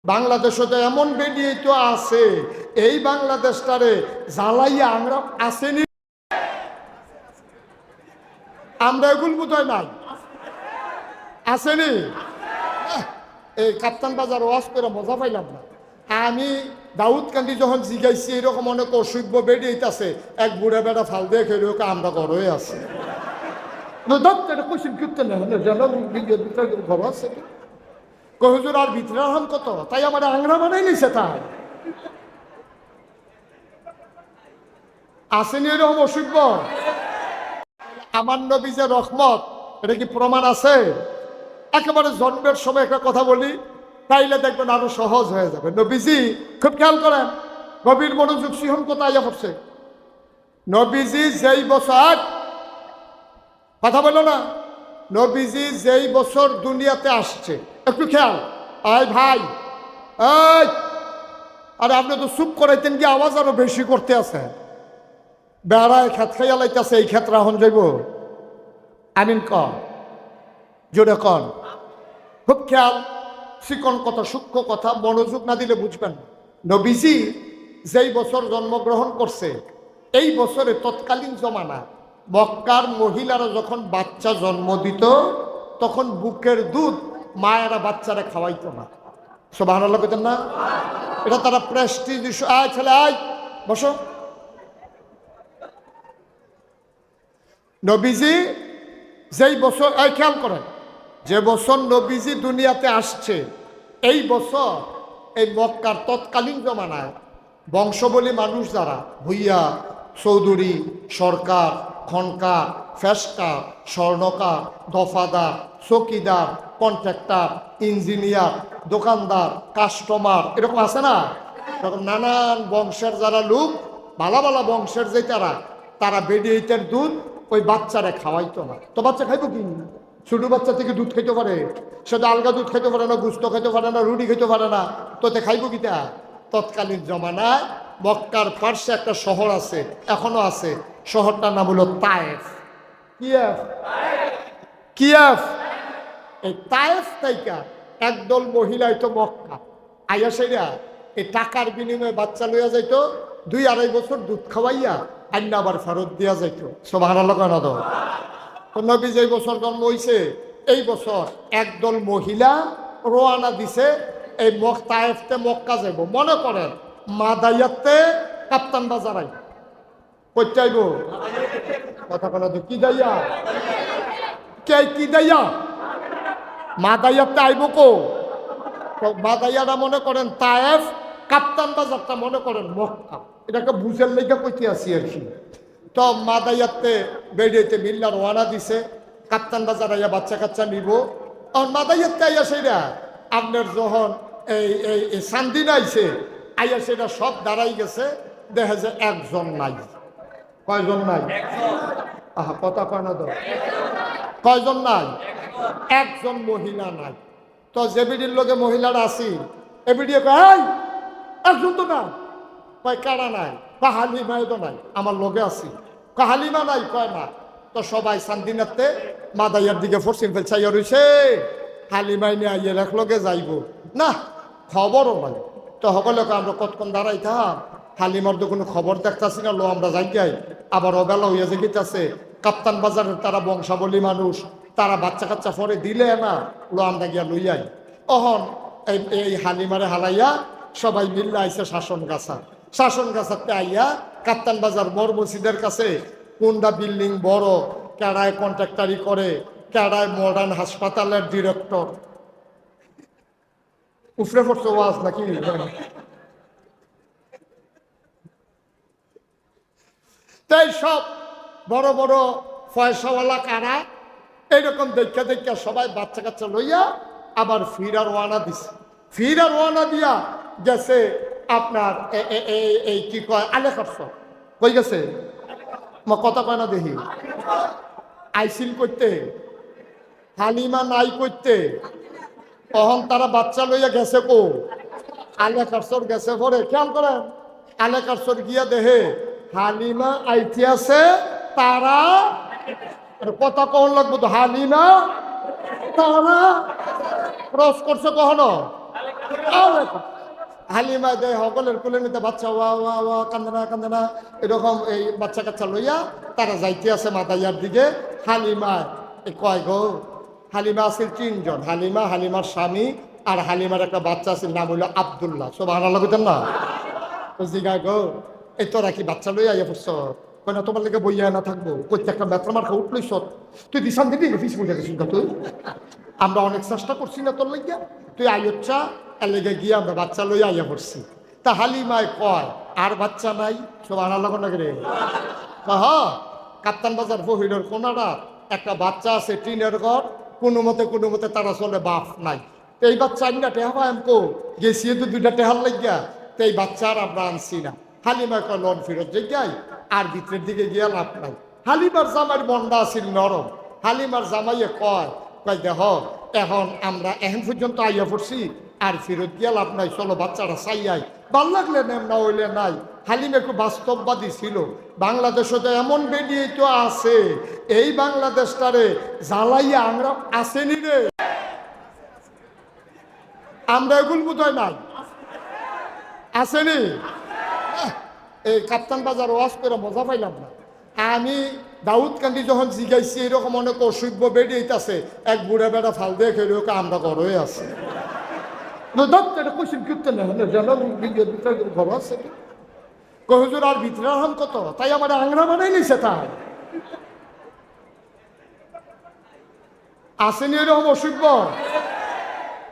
বাংলাদেশে তো এমন বেরিয়ে তো আছে, এই বাংলাদেশটারে জ্বালাইয়া আমরা আসেনি, আমরা এগুলো বোধ হয় নাই আসেনি। এই কাপ্তান বাজার ওয়াজ করে মজা পাইলাম না। আমি দাউদকান্দি যখন জিগাইছি এরকম অনেক অসভ্য বেরিয়েছে, এক বুড়া বেড়া ফাল দিয়ে খেলে ওকে আমরা ঘরে আছে ঘর আছে কহুজুর আর ভিতরে হন কত, তাই আমার আংরা বানাই নিছে। তাই আসেনি এরকম অসভ্য। আমার নবী যে রহমত, এটা কি প্রমাণ আছে? একেবারে জন্মের সময় একটা কথা বলি, তাইলে দেখবেন আরো সহজ হয়ে যাবে। নবীজি খুব খেয়াল করেন, গভীর মনোযোগ সিহন কোথায় পড়ছে। নবীজি যেই বছর, কথা বলো না, নবীজি যেই বছর দুনিয়াতে আসছে, একটু খেয়াল। আয় ভাই, এই আরে আপনি তো চুপ করাইতেন, কি আওয়াজ আরো বেশি করতে আছে। বেড়ায় খেত খাইয়া লাইতেছে, এই ক্ষেত্রে এখন যাইব। আমিন কন, জোরে কন। খুব খেয়াল, চিকন কথা, সূক্ষ্ম কথা, মনোযোগ না দিলে বুঝবেন। নবীজি যেই বছর জন্মগ্রহণ করছে, এই বছরে তৎকালীন জমানা মক্কার মহিলারা যখন বাচ্চা জন্ম দিত, তখন বুকের দুধ মায়েরা বাচ্চারা খাওয়াইতো না। সুবহানাল্লাহ কইতেন না? এটা তারা প্রেস্টিজ। আয় ছেলে আয়, বসো। নবীজি যেই বছর, এই খেয়াল করেন, যে বছর নবীজি দুনিয়াতে আসছে, এই বছর এই মক্কার তৎকালীন জমানায় বংশবলী মানুষ যারা, ভুইয়া, চৌধুরী, সরকার, খনকার, ফেসকার, স্বর্ণকার, দফাদার, চকিদার, কন্ট্রাক্টর, ইঞ্জিনিয়ার, দোকানদার, কাস্টমার, এরকম আছে না? তখন নানান বংশের যারা লোক, ভালো ভালো বংশের যে তারা বেডিয়েটের দুধ ওই বাচ্চারা খাওয়াইতো না। তো বাচ্চা খাইবো কি? ছোট বাচ্চা থেকে দুধ খাইতে পারে, সেটা আলগা দুধ খাইতে পারে না, গুস্ত খাইতে পারে না, রুটি খাইতে পারে না, তোতে খাইবো কিটা? তৎকালীন জমানায় মক্কার পার্শ্বে একটা শহর আছে, এখনো আছে, শহরটার নাম হলো তায়েফ। কিয়েফ, কিয়েফ। এই তায়েফ তাইকা একদল মহিলা হইতো মক্কা আইয়া, সেরা এই টাকার বিনিময়ে বাচ্চা লইয়া যাইতো, 2-2.5 বছর দুধ খাওয়াইয়া আইনা আবার ফেরত দিয়া যাইতো। সুবহানাল্লাহ কেন দাও। নবী যেই বছর জন্ম হইছে, এই বছর একদল মহিলা রোয়ানা দিছে এই তায়েফতে মক্কা যাইব। মনে করেন মাদাইয়াতে কাপ্তান বাজার আইব, কইতে আইব কথা কেন তো, কি দাইয়া কে, কি দাইয়া মাদাইয়াতে আইব কো? মাদাইয়াটা মনে করেন তায়েফ, কাপ্তান বাজারটা মনে করেন মক্কা। এটাকে বুঝের লেগে কইতে আসি আর কি। তো মাদাইয়াতে বেড়িয়েতে মিল্লা রওনা দিছে, কাপ্তান বাজার আইয়া বাচ্চা কাচ্চা নিব। আর মাদাইয়াতে আইয়া সেটা আপনার যখন এই সান্দিন আইছে, আইয়া সেটা সব দাঁড়াই গেছে, দেখা যায় একজন নাই। কয়জন নাই? আহা কথা কয় না তো, কয়জন নাই? একজন মহিলা নাই। তো যে বিডির লোকে মহিলারা আসি, এ বিডিও কয় একজন তো না, কয় কারা নাই, কয় হালিমায় তো নাই, আমার লগে আছি, কয় হালিমা নাই, কয় না। তো সবাই সান্দিনাতে মাদাইয়ার দিকে ফরসিন ফেলছে, রইছে হালিমাই নিয়ে আইয়ে এক লগে যাইব না, খবরও নাই। তো সকলে আমরা কতক্ষণ দাঁড়াই থাম, হালিমার তো কোনো খবর দেখতেছি না, লো আমরা যাই যাই। আবার অবেলা হইয়া যে গেছে, কাপ্তান বাজারের তারা বংশাবলী মানুষ, তারা বাচ্চা কাচ্চা পরে দিলে না, লো আমরা গিয়া লইয়াই। অহন এই হালিমারে হালাইয়া সবাই মিল্লা আইসে শাসন গাছা, শাসন গাছাতে আইয়া কাপ্তান বাজার বড় মসজিদের কাছে, কোনটা বিল্ডিং বড়, কেডায় কন্ট্রাক্টারি করে, কেডায় মডার্ন হাসপাতালের ডিরেক্টর, উফরে পড়ছে ওয়াজ নাকি? তাই সব বড় বড় পয়সাওয়ালা কারা, এইরকম দেখা দেখা সবাই বাচ্চা কাচ্চা লইয়া আবার ফিরার ওয়ানা দিছে। ফিরার ওয়ানা দিয়া গেছে আপনার এই কি কয় আলে খরচ কই গেছে, কথা কয় না দেখি, আইসিল করতে, হালিমা নাই করতে। তখন তারা বাচ্চা লইয়া গেছে কো আলে কারসর গেছে পরে, খেয়াল করেন আলে কারসর গিয়া দেহে হালিমা আইতে আছে, তারা কথা কখন লাগবো তো, হালিমা তারা ক্রস করছে কখনো, হালিমা দেয় সকলের কোলে নিতে বাচ্চা ওয়া ওয়া ওয়া কান্দে না এরকম এই বাচ্চা কাচ্চা লইয়া তারা যাইতে আছে মাতাইয়ার দিকে। হালিমা কয় গো, হালিমা আছিল 3 জন, হালিমা, হালিমার স্বামী আর হালিমার একটা বাচ্চা আছিল, নাম হইল আব্দুল্লাহ। সুবহানাল্লাহ কইতেন না? জিগা গো, এই তোরা কি বাচ্চা লইয়া আইয়া পড়ছ? কয় না, তোমার লেগে বইয়া না থাকবো, কইতে একটা মেত্রা মার্কা উঠলইছ তুই, দিশান দিবি ফিস বইয়া গেছিস তুই। আমরা অনেক চেষ্টা করছি না তোর লাগিয়া, তুই আইচ্ছা এর লেগে গিয়ে আমরা বাচ্চা লইয়া আইয়া পড়ছি। তা হালিমায় কয় আর বাচ্চা নাই? সুবহানাল্লাহ কোন রে? হ্যাঁ, কাপ্তান বাজার বহিরের কোনারা একটা বাচ্চা আছে, টিনের ঘর, কোনো মতে তারা চলে, বাপ নাই। এই বাচ্চা আইনা টেহা পাই আমকো গেছি তো 2টা টেহার লাগিয়া, তো এই বাচ্চা আর আমরা আনছি না। হালিমা কয় লন ফেরত যাই, আর ভিতরের দিকে গিয়া লাভ নাই। হালিমার জামাইয়ের মনটা আছিল নরম। হালিমার জামাইয়ে কয় দেখ এখন আমরা এখন পর্যন্ত আইয়া পড়ছি, আর ফেরত গিয়া লাভ নাই, চলো বাচ্চারা চাইয়াই, ভাল লাগলে নেম না হইলে নাই। হালিম একটু বাস্তববাদী ছিল। বাংলাদেশে তো এমন বেরিয়ে তো আছে, এই বাংলাদেশটারে জ্বালাইয়া আমরা আসেনি রে, আমরা এগুল বোধহয় নাই, আসেনি। এই কাপ্তান বাজার ওয়াজ করে মজা পাইলাম না। আমি দাউদকান্দি যখন জিগাইছি এরকম অনেক অসভ্য বেরিয়েছে, এক বুড়া বেড়া ফাল দিয়ে খেলে ওকে আমরা ঘরে আছে ঘর আছে কহুজুর আর ভিতরে আরাম কত, তাই আমার আংরা বানাই নিছে। তাই আসেনি এরকম অসভ্য।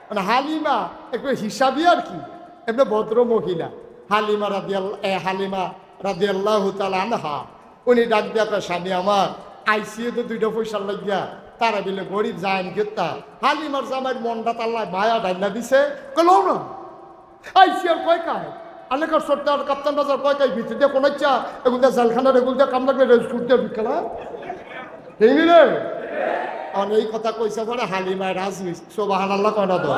মানে হালিমা একটু হিসাবই আর কি, এমনি ভদ্র মহিলা। হালিমা রাদিয়াল্লাহু তাআলা আনহা, উনি ডাক দিয়া কয় স্বামী আমার আইসিয়ে তো 2টা পয়সা লাগিয়া তারা বিলে গরিব যায় গেতা। হালিমার জামাইয়ের মনটা তাল্লা মায়া ডাইনা দিছে, কলো না আইসি আর কয় কায় আলেকার সরতে আর কাপ্তান বাজার কয় কায় ভিতরে দিয়ে কোন ইচ্ছা এগুলো জেলখানার এগুলো দিয়ে কাম লাগবে রেস্কুট দিয়ে বিকেলা ঠিক রে। এই কথা কইছে পরে হালিমায় রাজমি, সুবহানাল্লাহ কয় না তো।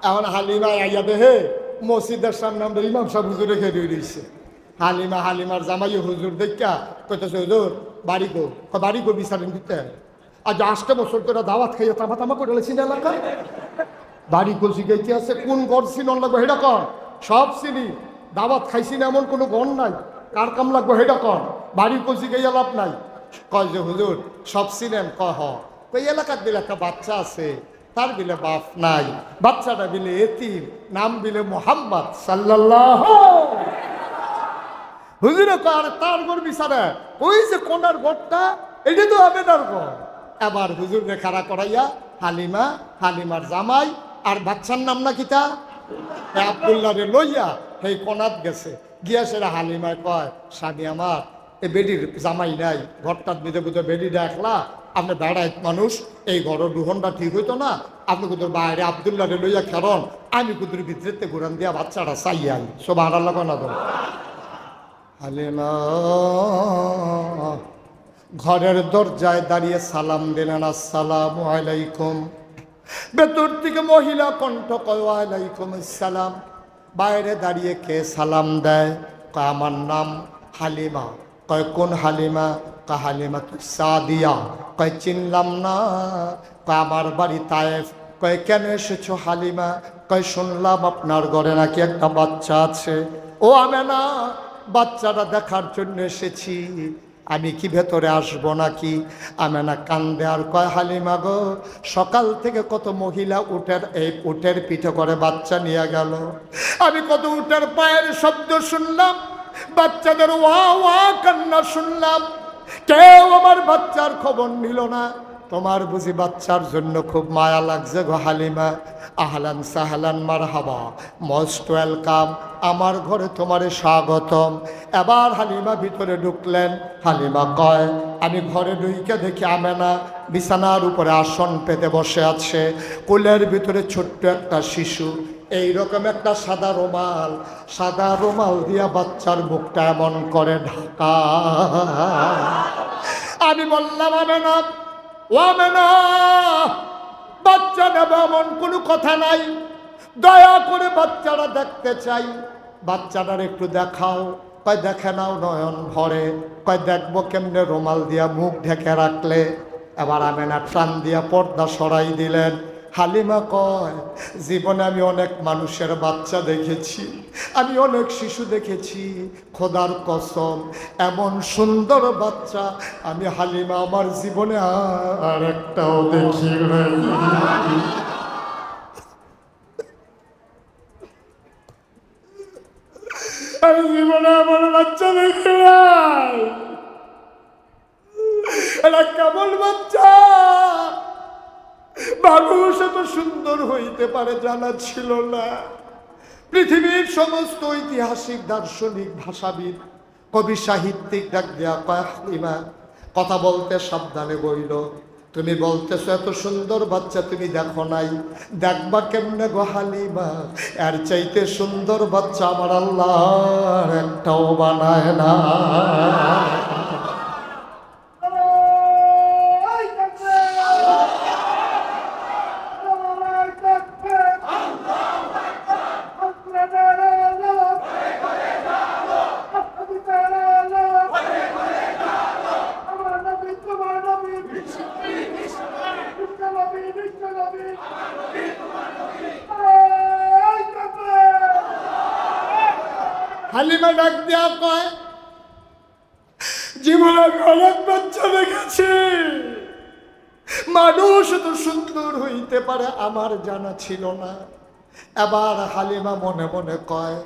এখন হালিমায় আইয়া দেহে মসজিদের সামনে আমরা ইমাম সাহেব হুজুর রেখে দিয়ে দিয়েছে। হালিমার জামাই হুজুর দেখা কইতেছে হুজুর বাড়ি গো বিচারেন দিতে। আজ 8 বছর করে দাওয়াত খাইয়া তামা করে লেছি না এলাকায়, বাড়ি গো শিখাইতে আছে কোন ঘর ছিল লাগবো হেডা কর, সব চিনি, দাওয়াত খাইছি না এমন কোনো ঘর নাই, কার কাম লাগবো হেডা কর, বাড়ি গো শিখাইয়া লাভ নাই। কয় যে হুজুর সব চিনেন? কই এলাকার দিলে একটা বাচ্চা আছে, তার বিলে বাপ নাই, বাচ্চাটা বিলে এতিম, নাম বিলে মুহাম্মদ সাল্লাল্লাহু। হুজুরে কয় তার ঘর বিচারে, ওই যে কোনার ঘরটা এটা তো হবে তার ঘর। এবার হুজুর রে খাড়া করাইয়া হালিমার জামাই আর বাচ্চার নাম না কিতা আব্দুল্লাহ রে লইয়া সেই কোনাত গেছে। গিয়া সেরা হালিমায় কয় স্বামী আমার এই বেডির জামাই নাই, ঘরটার বিধে বুঝে বেডিটা একলা, আপনি বেড়ায় মানুষ, এই ঘরের দুহনটা ঠিক হইতো না, আপনি কুদুর বাইরে আব্দুল্লাহ রে লইয়া খেরন, আমি কুদুর ভিতরে ঘুরান দিয়া বাচ্চাটা চাইয়াই। সুবহানাল্লাহ না তো। হালিমা ঘরের দরজায় দাঁড়িয়ে সালাম দিলেন, আসসালামু আলাইকুম। ভেতর থেকে মহিলা কণ্ঠ কয় ওয়ালাইকুম আসসালাম। বাইরে দাঁড়িয়ে কে সালাম দেয়? কয় আমার নাম হালিমা। কয় কোন হালিমা? কয় হালিমা তু সাদিয়া। কয় চিনলাম না। কয় আমার বাড়ি তায়েফ। কয় কেন এসেছো হালিমা? কয় শুনলাম আপনার ঘরে নাকি একটা বাচ্চা আছে। ও আমেনা, বাচ্চাটা দেখার জন্য এসেছি, আমি কি ভেতরে আসবো নাকি? আমেনা কান্দে আর কয় হালিমা গো, সকাল থেকে কত মহিলা উটের পিঠে করে বাচ্চা নিয়ে গেল, আমি কত উটের পায়ের শব্দ শুনলাম, বাচ্চাদের ওয়া ওয়া কান্না শুনলাম, কেউ আমার বাচ্চার খবর নিল না। তোমার বুঝি বাচ্চার জন্য খুব মায়া লাগছে গো হালিমা। আহলান সাহলান মারহাবা, মোস্ট ওয়েলকাম, আমার ঘরে তোমারে স্বাগতম। এবার হালিমা ভিতরে ঢুকলেন। হালিমা কয় আমি ঘরে ঢুকে দেখি আমেনা বিছানার উপরে আসন পেতে বসে আছে, কোলের ভিতরে ছোট্ট একটা শিশু, এইরকম একটা সাদা রুমাল দিয়া বাচ্চার মুখটা এমন করে ঢাকা। আমি বললাম আমেনা, ও আমেনা, বাচ্চা নেব এমন কোনো কথা নাই, দয়া করে বাচ্চারা দেখতে চাই, বাচ্চাটার একটু দেখাও। কয় দেখে নাও নয়ন ভরে। কয় দেখবো কেমনে? রুমাল দিয়া মুখ ঢেকে রাখলে। এবার আমেনা টান দিয়া পর্দা সরাই দিলেন। হালিমা কয়, জীবনে আমি অনেক মানুষের বাচ্চা দেখেছি, আমি অনেক শিশু দেখেছি, খোদার কসম এমন সুন্দর বাচ্চা আমি হালিমা আমার জীবনে আর একটাও দেখি নাই। আমি জীবনে এমন বাচ্চা দেখি নাই। এটা কেমন বাচ্চা, মানুষ এত সুন্দর হইতে পারে জানা ছিল না। পৃথিবীর সমস্ত ঐতিহাসিক, দার্শনিক, ভাষাবিদ, কবি, সাহিত্যিক ডাক দেয়া কয়, হালিমা কথা বলতে সাবধানে বইল। তুমি বলতেছো এত সুন্দর বাচ্চা তুমি দেখো নাই, দেখবা কেমনে গো হালিমা? এর চাইতে সুন্দর বাচ্চা আমার আল্লাহ একটাও বানায় না। হালিমা ডাক দেয়া কয়, জীবনে আমি অনেক বাচ্চা দেখেছি, মানুষ তো সুন্দর হইতে পারে আমার জানা ছিল না। এবার হালিমা মনে মনে কয়,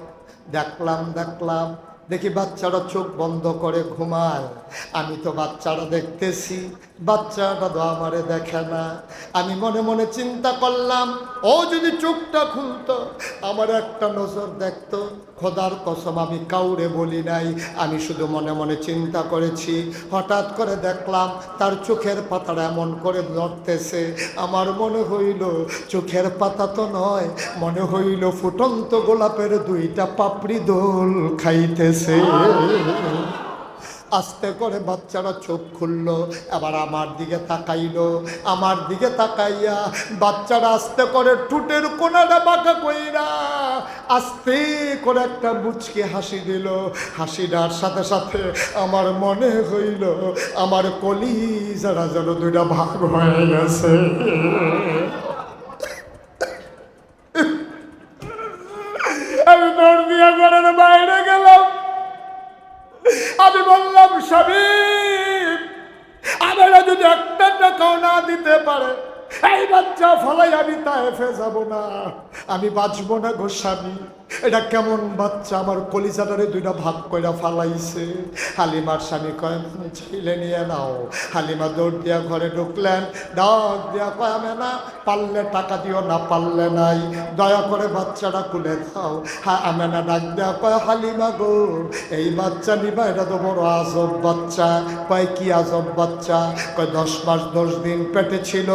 দেখলাম দেখি বাচ্চারা চোখ বন্ধ করে ঘুমায়, আমি তো বাচ্চারা দেখতেছি, বাচ্চাটা তো আমারে দেখে না। আমি মনে মনে চিন্তা করলাম, ও যদি চোখটা খুলতো আমার একটা নজর দেখতো। খোদার কসম আমি কাউরে বলি নাই, আমি শুধু মনে মনে চিন্তা করেছি। হঠাৎ করে দেখলাম তার চোখের পাতাটা এমন করে নড়তেছে, আমার মনে হইল চোখের পাতা তো নয়, মনে হইল ফুটন্ত গোলাপের দুইটা পাপড়ি দোল খাইতেছে। আস্তে করে বাচ্চারা চোখ খুললো, এবার আমার দিকে তাকাইলো। আমার দিকে তাকাইয়া বাচ্চারা আস্তে করে ঠোঁটের কোনাটা বাঁকা কইরা আস্তে করে একটা মুচকি হাসি দিল। হাসিটার সাথে সাথে আমার মনে হইল আমার কলিজারা যেন দুইটা ভাগ হয়ে গেছে। আমি দৌড় দিয়া ঘরের বাইরে গেলাম। আমি বললাম, স্বামী আমরা যদি একটা টাকাও না দিতে পারে এই বাচ্চা ফলাই আমি তায়েফে যাব না, আমি বাঁচবো না গো স্বামী। এটা কেমন বাচ্চা, আমার কলিজাটারে দুইটা ভাগ কইরা ফালাইছে। হালিমার স্বামী কয়, ছেলে নিয়ে নাও। হালিমা দৌড় দিয়া ঘরে ঢুকলেন, ডাক দিয়া কয়, আমি না পারলে টাকা দিও, না পারলে নাই, দয়া করে বাচ্চাটা খুলে দাও। হ্যাঁ আমি না ডাক দেয়া কয়, হালিমা গো এই বাচ্চা নিবা, এটা তো বড় আজব বাচ্চা। কয় কি আজব বাচ্চা? কয় 10 মাস 10 দিন পেটে ছিল,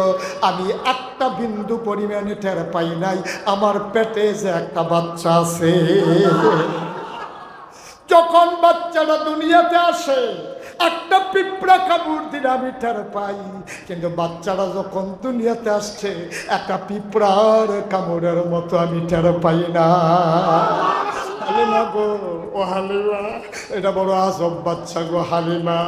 আমি একটা বিন্দু পরিমাণে টের পাই নাই আমার পেটে যে একটা বাচ্চা আছে। যখন বাচ্চাটা দুনিয়াতে আসে একটা পিঁপড়া কামড় দিলে আমি টের পাই, কিন্তু বাচ্চারা যখন দুনিয়াতে আসছে একটা পিঁপড়ার কামড়ের মতো আমি টের পাই না। হালিমা গো, ও হালিমা এটা বড় আজব বাচ্চা গো হালিমা।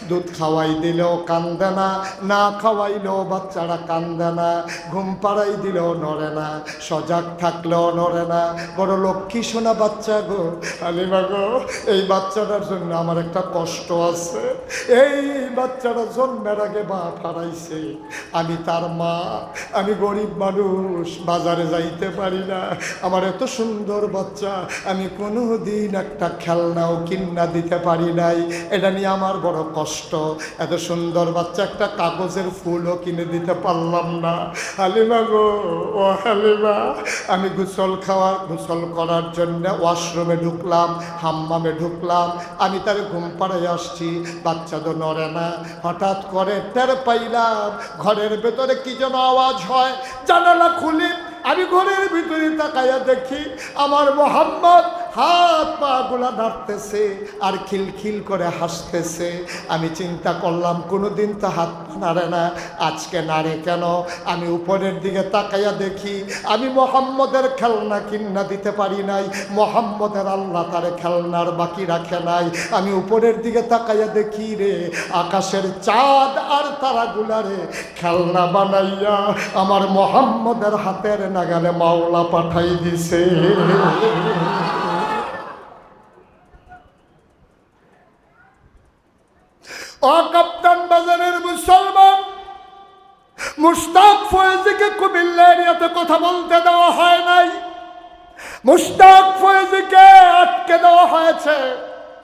দুধ খাওয়াই দিলেও কান্দে না, না খাওয়াইলেও বাচ্চারা কান্দে না, ঘুম পাড়াই দিলেও নড়ে না, সজাগ থাকলেও নড়ে না, বড় লক্ষ্মী সোনা বাচ্চা গো হালিমা গো। এই বাচ্চাটার জন্য আমার একটা কষ্ট আছে। এই বাচ্চাটা জন্মের আগে বাপ হারাইছে, আমি তার মা, আমি গরিব মানুষ, বাজারে যাইতে পারি না। আমার এত সুন্দর বাচ্চা আমি কোনো দিন একটা খেলনাও কিনা দিতে পারি নাই, এটা নিয়ে আমার বড় কষ্ট। এত সুন্দর বাচ্চা একটা কাগজের ফুলও কিনে দিতে পারলাম না। হালিমা গো, ও হালিমা, আমি গোসল করার জন্য ওয়াশরুমে ঢুকলাম, হাম্মামে ঢুকলাম, আমি তার ঘুম পাড়ায় আসছি, বাচ্চা তো নড়ে না। হঠাৎ করে টের পাইলাম ঘরের ভেতরে কি যেন আওয়াজ হয়। জানালা খুলি, আমি ঘরের ভিতরে তাকাইয়া দেখি আমার মোহাম্মদ হাত পা গুলা নাড়তেছে আর খিলখিল করে হাসতেছে। আমি চিন্তা করলাম কোনোদিন তো হাত পা নাড়ে না, আজকে নাড়ে কেন? আমি উপরের দিকে তাকাইয়া দেখি আমি মোহাম্মদের খেলনা কিনা দিতে পারি নাই, মোহাম্মদের আল্লাহ তারে খেলনার বাকি রাখে নাই। আমি উপরের দিকে তাকাইয়া দেখি রে আকাশের চাঁদ আর তারাগুলারে খেলনা বানাইয়া আমার মোহাম্মদের হাতের নাগালে মাওলা পাঠাই দিছে। ও কাপ্তান বাজারের মুসলমান, মুশতাক ফয়েজীকে কুমিল্লা এরিয়াতে কথা বলতে দেওয়া হয় নাই, মুশতাক ফয়েজীকে আটকে দেওয়া হয়েছে,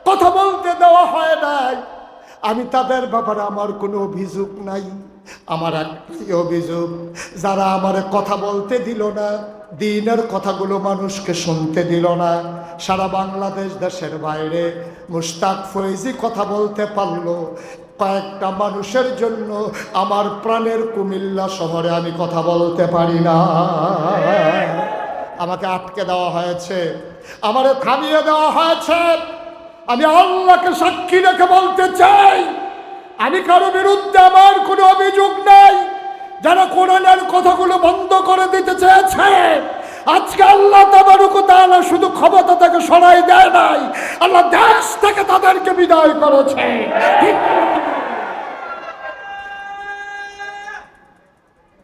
কথা বলতে দেওয়া হয় নাই। আমি তাদের ব্যাপারে আমার কোনো অভিযোগ নাই, আমার একটাই অভিযোগ, যারা আমার কথা বলতে দিল না, দিনের কথাগুলো মানুষকে শুনতে দিল না, সারা বাংলাদেশ দেশের বাইরে মুশতাক ফয়েজী কথা বলতে পারলো, কয়েকটা মানুষের জন্য আমার প্রাণের কুমিল্লা শহরে আমি কথা বলতে পারি না। আমাকে আটকে দেওয়া হয়েছে, আমারে থামিয়ে দেওয়া হয়েছে। আমি আল্লাহকে সাক্ষী রেখে বলতে চাই, আমি কারো বিরুদ্ধে আমার কোনো অভিযোগ নাই। যারা কোরআনের কথাগুলো বন্ধ করে দিতে চেয়েছে, আজকে আল্লাহ তাবারক ওয়া তাআলা শুধু ক্ষমতা থেকে সরাই দেয় নাই, আল্লাহ দেশ থেকে তাদেরকে বিদায় করেছে।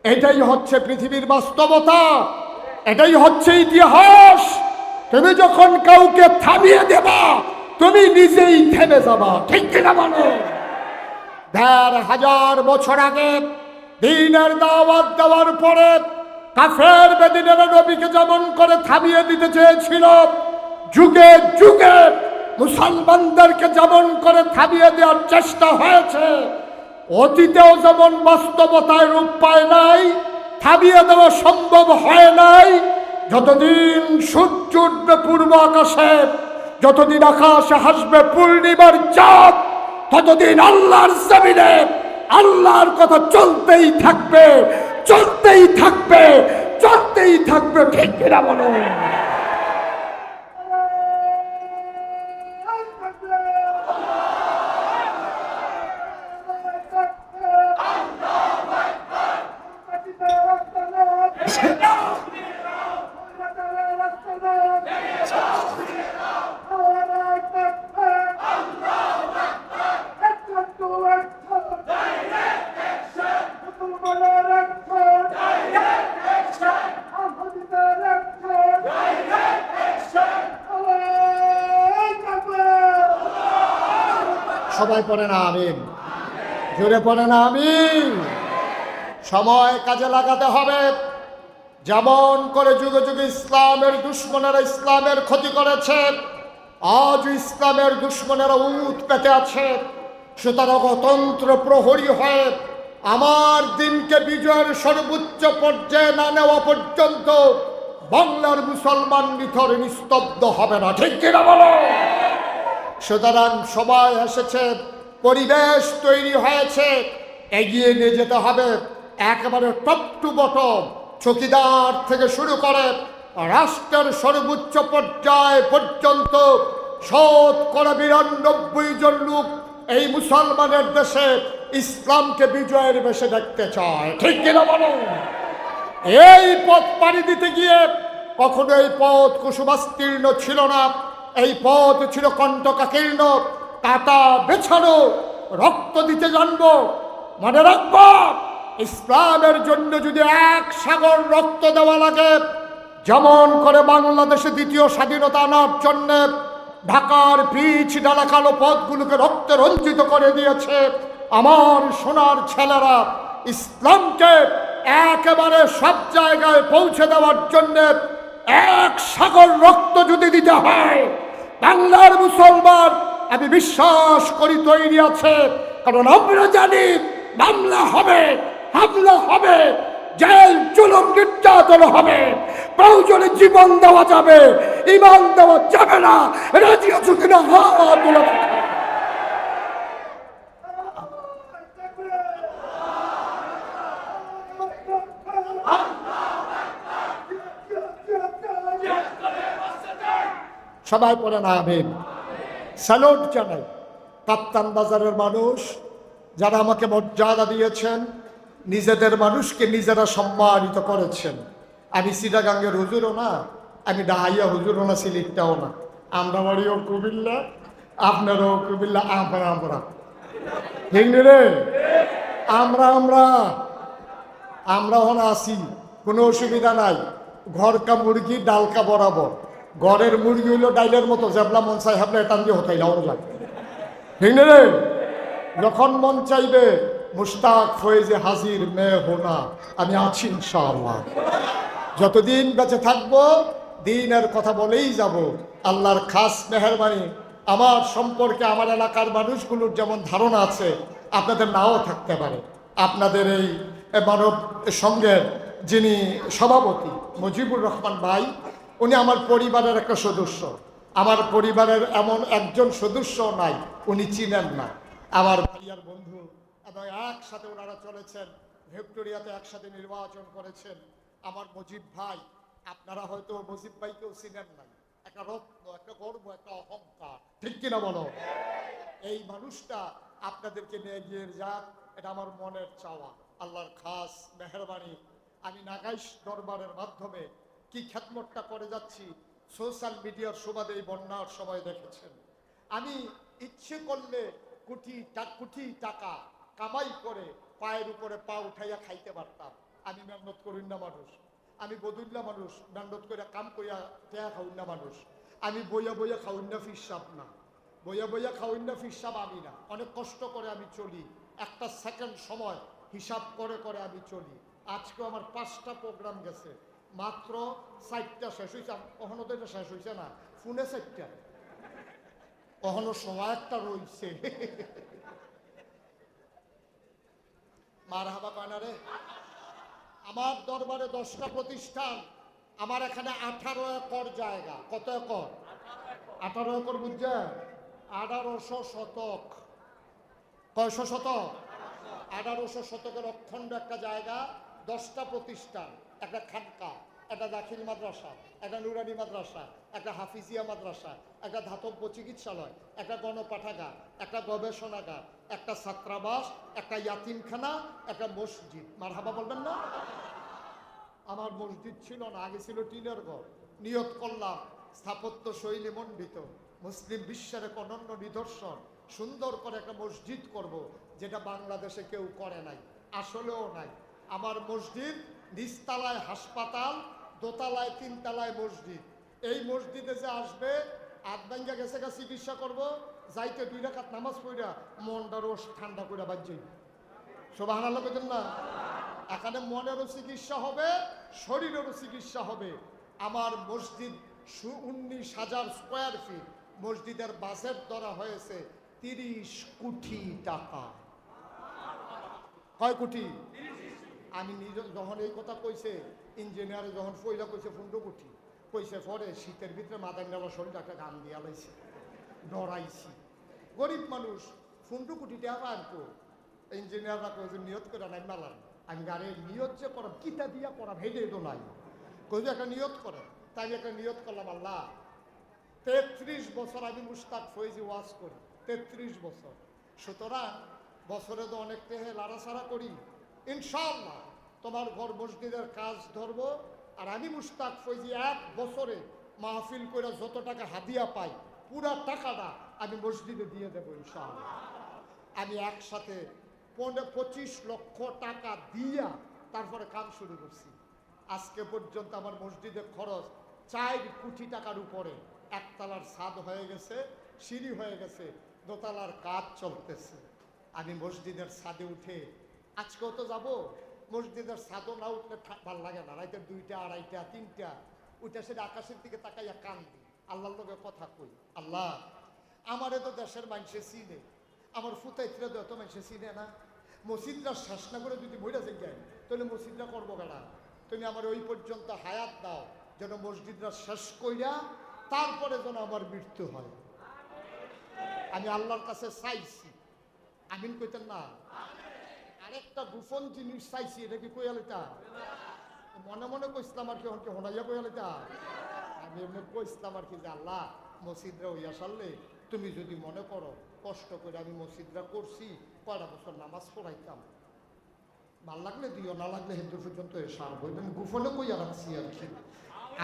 এটাই হচ্ছে পৃথিবীর বাস্তবতা, এটাই হচ্ছে ইতিহাস। তুমি যখন কাউকে থামিয়ে দেবা, তুমি নিজেই থেমে যাবা, ঠিক কিনা বলো? ১,৫০০ বছর আগে দ্বীনের দাওয়াত দেওয়ার পরে কাফের বেদিনেরা নবীকে যেমন করে থামিয়ে দিতে চেয়েছিল, যুগে যুগে মুসলমানদেরকে যেমন করে থামিয়ে দেওয়ার চেষ্টা হয়েছে, অতীতেও যেমন বাস্তবতায় রূপ পায় নাই, থামিয়ে দেওয়া সম্ভব হয় নাই। যতদিন সূর্য উঠবে পূর্ব আকাশে, যতদিন আকাশে হাসবে পূর্ণিমার চাঁদ, ততদিন আল্লাহর জমিনে আল্লাহর কথা চলতেই থাকবে, চলতেই থাকবে, চলতেই থাকবে, ঠিক কিনা বলো? সবাই পড়ে না আমিন, জোরে পড়ে না আমিন। সময় কাজে লাগাতে হবে। যেমন করে যুগে যুগে ইসলামের দুশ্মনেরা ইসলামের ক্ষতি করেছে, আজ ইসলামের দুশ্মনেরা উৎ পেতে আছে। সুতরাং অতন্ত্র প্রহরী হয়ে আমার দিনকে বিজয়ের সর্বোচ্চ পর্যায়ে না নেওয়া পর্যন্ত বাংলার মুসলমান নিথর নিস্তব্ধ হবে না, ঠিক কিনা বলো? সুতরাং সময় এসেছে, পরিবেশ তৈরি হয়েছে, এগিয়ে নিয়ে যেতে হবে। একেবারে টপ টু বটম, চৌকিদার থেকে শুরু করে রাষ্ট্রের সর্বোচ্চ পর্যায় পর্যন্ত ৯৯ জন লোক এই মুসলমানের দেশে ইসলামকে বিজয়ের বেশে দেখতে চায়, ঠিক কিনা বলো? এই পথ পাড়ি দিতে গিয়ে কখনো এই পথ কুসুমাস্তীর্ণ ছিল না, এই পথ ছিল কণ্টকাকীর্ণ, কাটা বেছানো, রক্ত দিতে জানবো। মনে রাখবো, ইসলামের জন্য যদি ১ সাগর রক্ত দেওয়া লাগে, যেমন করে বাংলাদেশে দ্বিতীয় স্বাধীনতা আনার জন্য ঢাকার পিচ ডালা কালো পথগুলোকে রক্তে রঞ্জিত করে দিয়েছে আমার সোনার ছেলেরা, ইসলামকে একেবারে সব জায়গায় পৌঁছে দেওয়ার জন্য ১ সাগর রক্ত যদি দিতে হয়, বাংলার মুসলমান আমি বিশ্বাস করি তৈরি আছে। কারণ আমরা জানি মামলা হবে, হামলা হবে, জেল জুলুম নির্যাতন হবে, প্রয়োজনে জীবন দেওয়া যাবে, ঈমান দেওয়া যাবে না। রাজি আছো কিনা? হাত তোলো। সবাই পড়েন আমিন। স্যালুট জানাই কাপ্তান বাজারের মানুষ, যারা আমাকে মর্যাদা দিয়েছেন, নিজেদের মানুষকে নিজেরা সম্মানিত করেছেন। আমি চিটাগাঙ্গের হুজুরও না, আমি ডাহাইয়া হুজুরও না, সিলেটটাও না। আমরা বাড়িও কুমিল্লা, আপনারও কুমিল্লা, আমরা ঠিক রে, আমরা আমরা আমরা হন আসি, কোনো অসুবিধা নাই। ঘরকা মুরগি ডালকা বরাবর, ঘরের মুরগি হইলো ডাইলের মতো, জেবলা মন চাই হাবলা এটান দিয়ে হতাই লাও যায়, ঠিক রে। যখন মন চাইবে মুশতাক ফয়েজে হাজির মেয়ে হোনা, আমি আছি ইনশাআল্লাহ। যতদিন বেঁচে থাকবো দিনের কথা বলেই যাব। আল্লাহর খাস মেহেরবানি, আমার সম্পর্কে আমার এলাকার মানুষগুলোর যেমন ধারণা আছে, আপনাদের নাও থাকতে পারে। আপনাদের এই মানব সংঘের যিনি সভাপতি মুজিবুর রহমান ভাই, উনি আমার পরিবারের একটা সদস্য। আমার পরিবারের এমন একজন সদস্য নাই উনি চিনেন না। আমার ভাইয়ার বন্ধু, এবং একসাথে ওনারা চলেছেন, ভিক্টোরিয়াতে একসাথে নির্বাচন করেছেন। আমার মুজিব ভাই, আপনারা হয়তো মুজিব ভাইকেও চিনেন নাই। একটা রত্ন, একটা গর্ব, একটা অহংকার, ঠিক কিনা বলো? এই মানুষটা আপনাদেরকে নিয়ে গিয়ে যাক, এটা আমার মনের চাওয়া। আল্লাহর খাস মেহেরবানি, আমি নাগাইশ দরবারের মাধ্যমে কি খেদমতটা করে যাচ্ছি, সোশ্যাল মিডিয়ার সুবাদে এই বন্যার সময় দেখেছেন। আমি ইচ্ছে করলে কোটি টাকা কামাই করে পায়ের উপরে পা উঠাইয়া খাইতে পারতাম। আমি মেহনত করিন না মানুষ, আমি বদুল্লা মানুষ, মেহনত করে কাম করিয়া টেয়া খাউন না মানুষ। আমি বইয়া বইয়া খাউন না ফিসাব না, বইয়া বইয়া খাউন না ফিসাব আমি না। অনেক কষ্ট করে আমি চলি, একটা সেকেন্ড সময় হিসাব করে করে আমি চলি। আজকেও আমার 5টা প্রোগ্রাম গেছে, মাত্র 4টা শেষ হয়েছে। কখনো তো এটা শেষ হয়েছে না, ফোনে 4টা, কখনো সময় একটা রয়েছে। মার হাবা পায় রে। আমার দরবারে 10টা প্রতিষ্ঠান, আমার এখানে 18 একর জায়গা। কত একর? 18 একর, বুঝছেন? 1800 শতক। কয়শো শতক? 1800 শতকের অখণ্ড একটা জায়গা, 10টা প্রতিষ্ঠান, একটা খানকা, একটা দাখিল মাদ্রাসা, একটা নুরানি মাদ্রাসা, একটা হাফিজিয়া মাদ্রাসা, একটা ধাতব্য চিকিৎসালয়, একটা গণপাঠাগার, একটা গবেষণাগার, একটা ছাত্রাবাস, একটা ইয়াতিমখানা, একটা মসজিদ। মারহাবা বলবেন না? আমার মসজিদ ছিল না, আগে ছিল টিনের ঘর। নিয়ত করলাম স্থাপত্য শৈলী মণ্ডিত, মুসলিম বিশ্বের এক অনন্য নিদর্শন, সুন্দর করে একটা মসজিদ করব, যেটা বাংলাদেশে কেউ করে নাই, আসলেও নাই। আমার মসজিদ নিচতলায় হাসপাতাল, দোতলায় 3তলায় মসজিদ। এই মসজিদে যে আসবে, আধভাঙ্গা গেছে গা চিকিৎসা করব, যাইতে 2 রাকাত নামাজ পড়া মনটা রোজ ঠান্ডা করে বাজছে। সুবহানাল্লাহ কইতেন না? এখানে মনেরও চিকিৎসা হবে, শরীরেরও চিকিৎসা হবে। আমার মসজিদ 19,000 স্কোয়ার ফিট। মসজিদের বাজেট ধরা হয়েছে 30 কোটি টাকা। কয় কোটি? আমি নিজে যখন এই কথা কইছে, ইঞ্জিনিয়ারে যখন পয়লা কইছে 15 কোটি কইছে, পরে শীতের ভিতরে মাথায় নেওয়া শরীর একটা গান দিয়া লাইছে, ডরাইছি। গরিব মানুষ 15 কোটি টাকা পায় তো। ইঞ্জিনিয়াররা কইছে নিয়ত করে নাই মালান। আমি গাড়ি নিয়ত যে করাম, কিতা দিয়া করাম হেঁটে তো নাই, কইছে একটা নিয়ত করে। তাই আমি একটা নিয়ত করলাম, আল্লাহ 33 বছর আমি মুশতাক ফয়েজি ওয়াজ করি, 33 বছর। সুতরাং বছরে তো অনেক টেহে লাড়াছাড়া করি, ইনশাআল্লাহ তোমার ঘর মসজিদের কাজ ধরবো। আর আমি মুশতাক ফয়েজি 1 বছরে মাহফিল করে যত টাকা হাদিয়া পাই, পুরা টাকাটা আমি মসজিদে দিয়ে দেবো ইনশাআল্লাহ। আমি একসাথে 25 লক্ষ টাকা দিয়া তারপরে কাজ শুরু করছি। আজকে পর্যন্ত আমার মসজিদের খরচ 4 কোটি টাকার উপরে। একতলার ছাদ হয়ে গেছে, সিঁড়ি হয়ে গেছে, দোতলার কাজ চলতেছে। আমি মসজিদের ছাদে উঠে, আজকেও তো যাব, মসজিদের ছাদও না উঠলে ভালো লাগে না। রাইতে 2টা, 2:30, 3টা উঠে সেটা আকাশের দিকে তাকাইয়া কান্দি, আল্লাহর লগে কথা কই, আল্লাহ আমারে তো দেশের মানুষে চিনে, আমার ফুতাইত্রে তো এত মানুষে চিনে না। মসজিদরা শেষ না করে যদি মইরা যাই, তাহলে মসজিদরা করবো কেনা? তুমি আমার ওই পর্যন্ত হায়াত দাও, যেন মসজিদরা শেষ কইরা তারপরে যেন আমার মৃত্যু হয়। আমি আল্লাহর কাছে চাইছি, আমিন কইতেন না? আরেকটা গোপন জিনিস চাইছি, এটা কি কইয়ালিতা? মনে মনে কইসলাম আর কি, হনাইয়া কইয়ালিতা? আমি এমনি কইসলাম আর কি, যে আল্লাহ মসজিদরা হইয়া সারলে তুমি যদি মনে করো কষ্ট করে আমি মসজিদরা করছি কয়টা বছর নামাজ পড়াইতাম, ভাল লাগলে দিও, না লাগলে হিন্দু পর্যন্ত সার বলবেন গুফনে কইয়া রাখছি আর কি।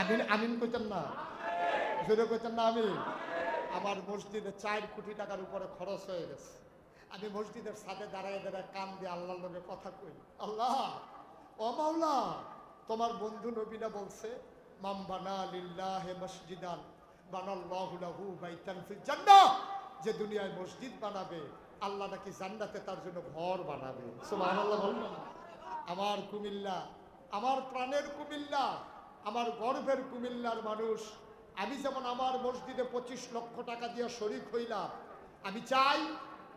আমিন আমিন কইতেন না, জোরে কইতেন না আমি। আমার মসজিদে 4 কোটি টাকার উপরে খরচ হয়ে গেছে। আমি মসজিদের সাথে দাঁড়ায় দাঁড়ায় কান দিয়ে আল্লাহর লগে কথা কই, আল্লাহ ও মাওলা, তোমার বন্ধু নবীনা বলছে মাম বানা লিল্লাহি মসজিদান বানাল্লাহু লাহু বাইতান ফিল জান্নাহ, যে দুনিয়ায় মসজিদ বানাবে আল্লাহ নাকি জান্নাতে তার জন্য ঘর বানাবে। সুবহানাল্লাহ বলবেন। আমার কুমিল্লা, আমার প্রাণের কুমিল্লা, আমার গর্বের কুমিল্লার মানুষ, আমি যেমন আমার মসজিদে 25 লক্ষ টাকা দিয়ে শরীক হইলাম, আমি চাই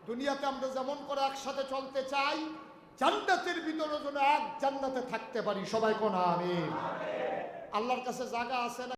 দুনিয়াতে আমরা যেমন করে একসাথে চলতে চাই, জান্নাতের ভিতরে যেন এক জান্নাতে থাকতে পারি। সবাই কোন আমিন। আল্লাহর কাছে জায়গা আছে না?